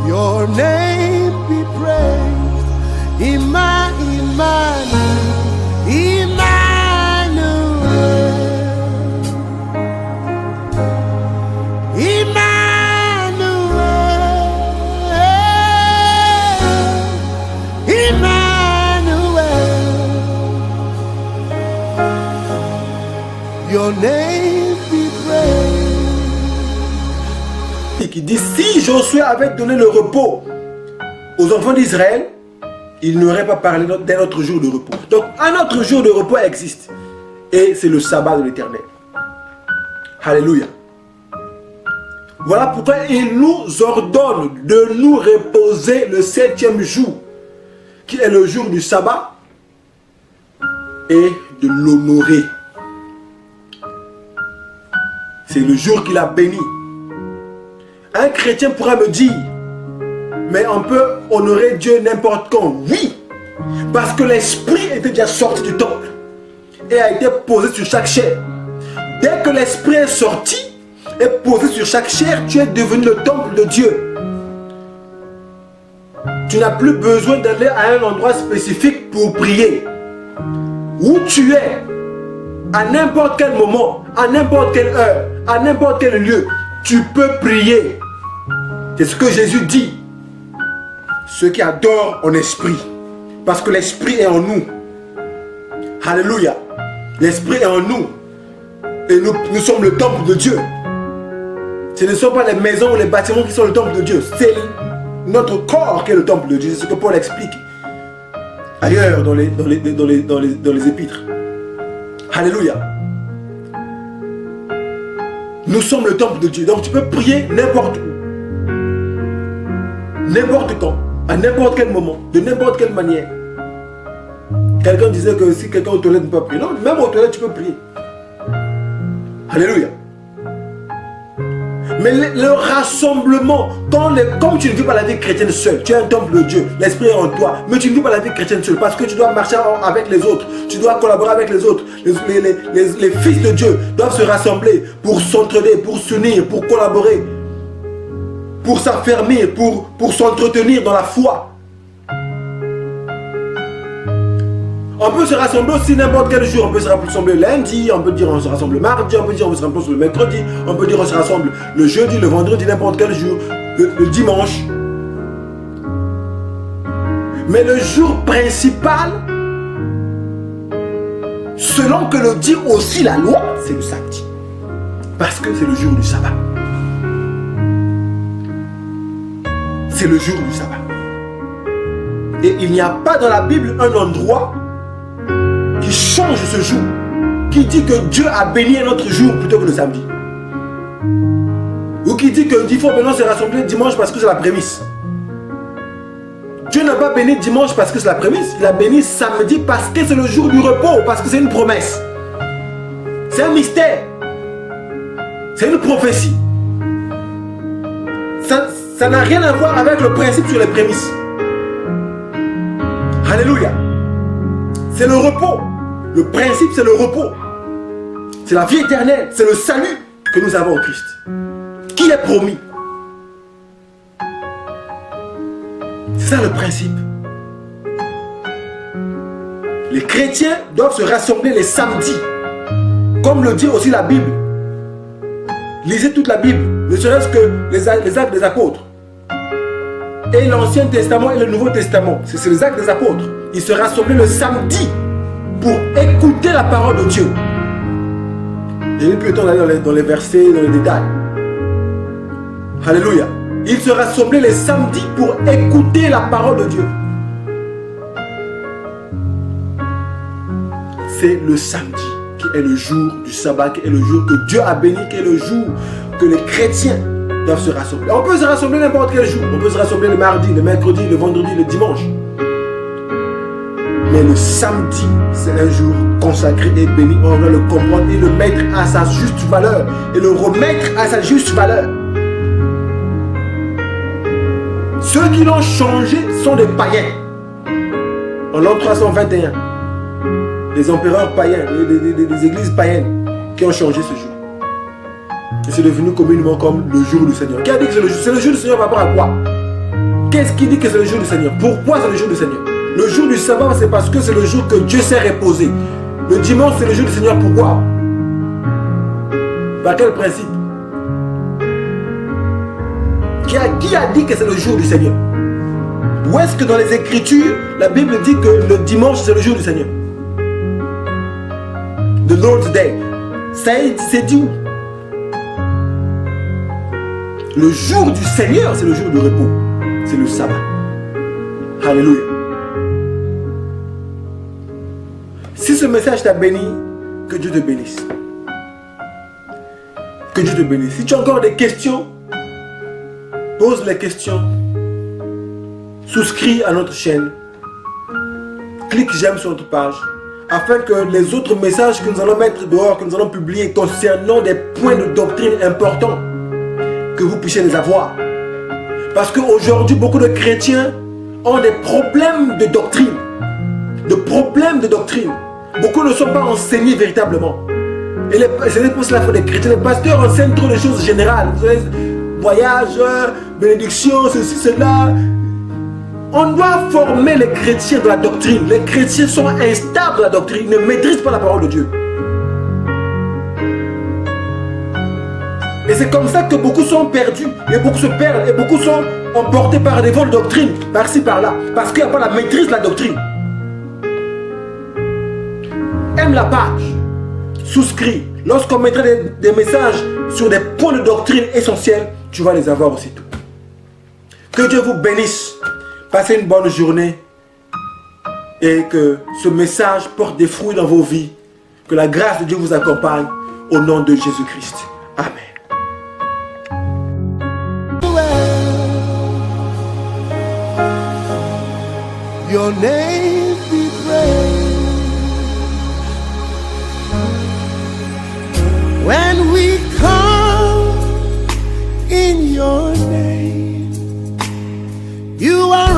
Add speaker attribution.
Speaker 1: Your name be praised, Emmanuel, your name be praised.
Speaker 2: Qui dit, si Josué avait donné le repos aux enfants d'Israël, il n'aurait pas parlé d'un autre jour de repos. Donc un autre jour de repos existe. Et c'est le sabbat de l'Éternel. Alléluia. Voilà pourquoi il nous ordonne de nous reposer le 7e jour, qui est le jour du sabbat, et de l'honorer. C'est le jour qu'il a béni. Un chrétien pourra me dire, mais on peut honorer Dieu n'importe quand. Oui, parce que l'esprit était déjà sorti du temple et a été posé sur chaque chair. Dès que l'esprit est sorti et posé sur chaque chair, tu es devenu le temple de Dieu. Tu n'as plus besoin d'aller à un endroit spécifique pour prier. Où tu es, à n'importe quel moment, à n'importe quelle heure, à n'importe quel lieu, tu peux prier. C'est ce que Jésus dit. Ceux qui adorent en esprit. Parce que l'esprit est en nous. Alléluia. L'esprit est en nous. Et nous sommes le temple de Dieu. Ce ne sont pas les maisons ou les bâtiments qui sont le temple de Dieu. C'est notre corps qui est le temple de Dieu. C'est ce que Paul explique ailleurs dans les épîtres. Alléluia. Nous sommes le temple de Dieu. Donc tu peux prier n'importe où. N'importe quand. À n'importe quel moment. De n'importe quelle manière. Quelqu'un disait que si quelqu'un aux toilettes ne peut pas prier. Non, même aux toilettes tu peux prier. Alléluia. Mais le rassemblement, comme tu ne vis pas la vie chrétienne seule, tu es un temple de Dieu, l'esprit est en toi, mais tu ne vis pas la vie chrétienne seule parce que tu dois marcher avec les autres, tu dois collaborer avec les autres. Les fils de Dieu doivent se rassembler pour s'entraider, pour s'unir, pour collaborer, pour s'affermir, pour s'entretenir dans la foi. On peut se rassembler aussi n'importe quel jour. On peut se rassembler lundi, on peut dire on se rassemble mardi, on peut dire on se rassemble le mercredi, on peut dire on se rassemble le jeudi, le vendredi, n'importe quel jour, le dimanche. Mais le jour principal, selon que le dit aussi la loi, c'est le samedi. Parce que c'est le jour du sabbat. C'est le jour du sabbat. Et il n'y a pas dans la Bible un endroit qui change ce jour, qui dit que Dieu a béni un autre jour plutôt que le samedi, ou qui dit qu'il faut maintenant se rassembler dimanche parce que c'est la prémisse. Dieu n'a pas béni dimanche parce que c'est la prémisse, il a béni samedi parce que c'est le jour du repos, parce que c'est une promesse, c'est un mystère, c'est une prophétie. Ça n'a rien à voir avec le principe sur les prémices. Alléluia. C'est le repos. Le principe, c'est le repos. C'est la vie éternelle. C'est le salut que nous avons en Christ, qui est promis. C'est ça le principe. Les chrétiens doivent se rassembler les samedis, comme le dit aussi la Bible. Lisez toute la Bible, ne serait-ce que les actes des apôtres. Et l'Ancien Testament et le Nouveau Testament, c'est les actes des apôtres. Ils se rassemblaient le samedi pour écouter la parole de Dieu. Je n'ai plus le temps d'aller dans les versets, dans les détails. Alléluia. Ils se rassemblaient les samedis pour écouter la parole de Dieu. C'est le samedi qui est le jour du sabbat, qui est le jour que Dieu a béni, qui est le jour que les chrétiens doivent se rassembler. On peut se rassembler n'importe quel jour. On peut se rassembler le mardi, le mercredi, le vendredi, le dimanche. Mais le samedi, c'est un jour consacré et béni. On doit le comprendre et le mettre à sa juste valeur. Et le remettre à sa juste valeur. Ceux qui l'ont changé sont des païens. En l'an 321, les empereurs païens, les églises païennes qui ont changé ce jour. Et c'est devenu communément comme le jour du Seigneur. Qui a dit que c'est le jour du Seigneur par rapport à quoi? Qu'est-ce qui dit que c'est le jour du Seigneur? Pourquoi c'est le jour du Seigneur? Le jour du sabbat, c'est parce que c'est le jour que Dieu s'est reposé. Le dimanche, c'est le jour du Seigneur. Pourquoi? Par quel principe? Qui a dit que c'est le jour du Seigneur? Où est-ce que dans les Écritures, la Bible dit que le dimanche, c'est le jour du Seigneur? The Lord's Day. Ça c'est dit où? Le jour du Seigneur, c'est le jour de repos. C'est le sabbat. Alléluia. Si ce message t'a béni, que Dieu te bénisse. Que Dieu te bénisse. Si tu as encore des questions, pose les questions. Souscris à notre chaîne. Clique j'aime sur notre page. Afin que les autres messages que nous allons mettre dehors, que nous allons publier concernant des points de doctrine importants, que vous puissiez les avoir. Parce qu'aujourd'hui, beaucoup de chrétiens ont des problèmes de doctrine. Beaucoup ne sont pas enseignés véritablement. Et c'est pour cela qu'il faut des chrétiens. Les pasteurs enseignent trop de choses générales. Voyage, bénédiction, ceci, cela. On doit former les chrétiens de la doctrine. Les chrétiens sont instables de la doctrine. Ils ne maîtrisent pas la parole de Dieu. Et c'est comme ça que beaucoup sont perdus. Et beaucoup se perdent. Et beaucoup sont emportés par des vols de doctrine. Par-ci, par-là. Parce qu'il n'y a pas la maîtrise de la doctrine. Aime la page. Souscris. Lorsqu'on mettra des messages sur des points de doctrine essentiels, tu vas les avoir aussitôt. Que Dieu vous bénisse. Passez une bonne journée. Et que ce message porte des fruits dans vos vies. Que la grâce de Dieu vous accompagne. Au nom de Jésus-Christ. Amen.
Speaker 1: Your name be praised. When we come in your name, you are